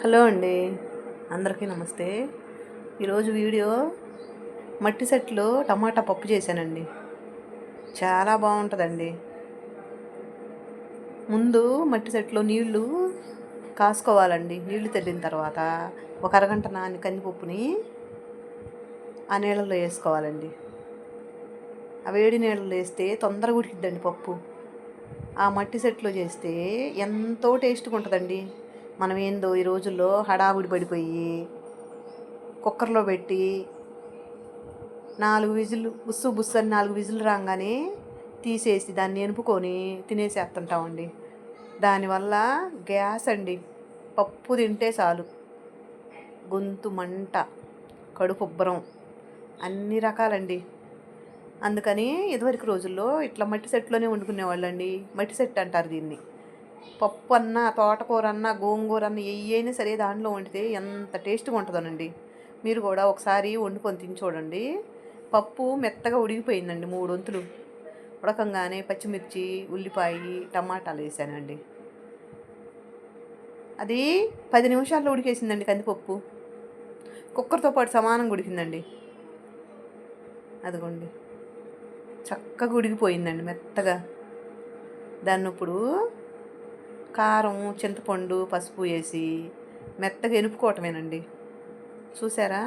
Hello అండి, అందరికీ నమస్తే. ఈరోజు వీడియో మట్టి సెట్లో టమాటా పప్పు చేశానండి. చాలా బాగుంటుందండి. ముందు మట్టి సెట్లో నీళ్లు కాసుకోవాలండి. నీళ్లు తెల్లిన తర్వాత ఒక అరగంట నాని కందిపప్పుని ఆ నీళ్ళలో వేసుకోవాలండి. ఆ వేడి నీళ్ళలో వేస్తే తొందరగా ఉడికిద్దండి పప్పు. ఆ మట్టి సెట్లో చేస్తే ఎంతో టేస్ట్గా ఉంటుందండి. మనం ఏందో ఈ రోజుల్లో హడావుడి పడిపోయి కుక్కర్లో పెట్టి 4 విజిల్లు బుస్సు అని 4 విజిల్లు రాగానే తీసేసి దాన్ని ఎనుపుకొని తినేసేస్తుంటామండి. దానివల్ల గ్యాస్ అండి. పప్పు తింటే చాలు గొంతు మంట, కడుపు ఉబ్బరం, అన్ని రకాలండి. అందుకని ఇదివరకు రోజుల్లో ఇట్లా మట్టి సెట్లోనే వండుకునేవాళ్ళండి. మట్టి సెట్ అంటారు దీన్ని. పప్పు అన్నా, తోటకూర అన్నా, గోంగూర అన్నా అయినా సరే దాంట్లో వండితే ఎంత టేస్ట్గా ఉంటుందోనండి. మీరు కూడా ఒకసారి వండుకొని తిని చూడండి. పప్పు మెత్తగా ఉడికిపోయిందండి. 3 వంతులు ఉడకంగానే పచ్చిమిర్చి, ఉల్లిపాయ, టమాటాలు వేసానండి. అది 10 నిమిషాల్లో ఉడికేసిందండి కందిపప్పు. కుక్కర్తో పాటు సమానంగా ఉడికిందండి. అదిగోండి, చక్కగా ఉడికిపోయిందండి మెత్తగా. దాన్ని ఇప్పుడు కారం, చింతపండు, పసుపు వేసి మెత్తగా ఎనుపుకోవటమేనండి. చూసారా,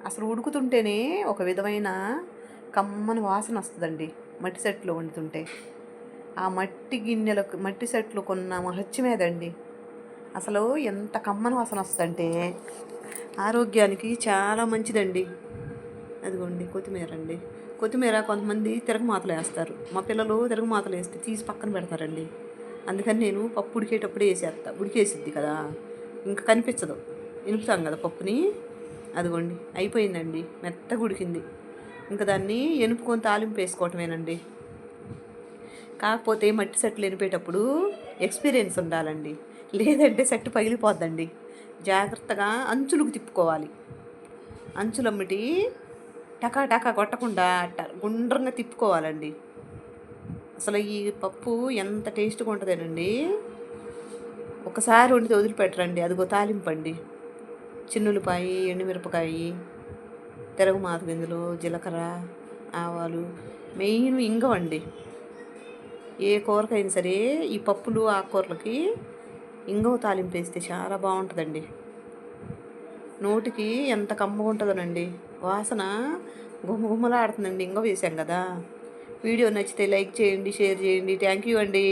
అసలు ఉడుకుతుంటేనే ఒక విధమైన కమ్మని వాసన వస్తుందండి మట్టి సెట్లో వండుతుంటే. ఆ మట్టి గిన్నెలకు, మట్టి సెట్లు కొన్న మహత్యమేదండి. అసలు ఎంత కమ్మని వాసన వస్తుందంటే ఆరోగ్యానికి చాలా మంచిదండి. అదిగోండి కొత్తిమీర అండి. కొత్తిమీర కొంతమంది తిరగమాతలు వేస్తారు. మా పిల్లలు తిరగమాతలు వేస్తే తీసి పక్కన పెడతారండి. అందుకని నేను పప్పు ఉడికేటప్పుడే వేసేస్తా. ఉడికేసిద్ది కదా, ఇంకా కనిపించదు. ఎనుపుతాం కదా పప్పుని. అదిగోండి అయిపోయిందండి, మెత్తగా ఉడికింది. ఇంకా దాన్ని ఎనుపుకొని తాలింపు వేసుకోవటమేనండి. కాకపోతే మట్టి సెట్లు ఎనిపేటప్పుడు ఎక్స్పీరియన్స్ ఉండాలండి, లేదంటే సెట్ పగిలిపోద్దండి. జాగ్రత్తగా అంచులకు తిప్పుకోవాలి. అంచులమ్మటి టకా టకా కొట్టకుండా గుండ్రంగా తిప్పుకోవాలండి. అసలు ఈ పప్పు ఎంత టేస్ట్గా ఉంటుందేనండి. ఒకసారి వండితే వదిలిపెట్టరండి. అదిగో తాలింపండి. చిన్నులపాయ, ఎండుమిరపకాయ, తిరగమాత గింజలు, జీలకర్ర, ఆవాలు, మెయిన్ ఇంగవండి. ఏ కూరకైనా సరే ఈ పప్పులు, ఆకుకూరలకి ఇంగవ తాలింపు వేస్తే చాలా బాగుంటుందండి. నోటికి ఎంత కమ్మగా ఉంటుందోనండి. వాసన గుమగుమలాడుతుందండి. ఇంగవ వేసాం కదా. వీడియో నచ్చితే లైక్ చేయండి, షేర్ చేయండి. థ్యాంక్ యూ అండి.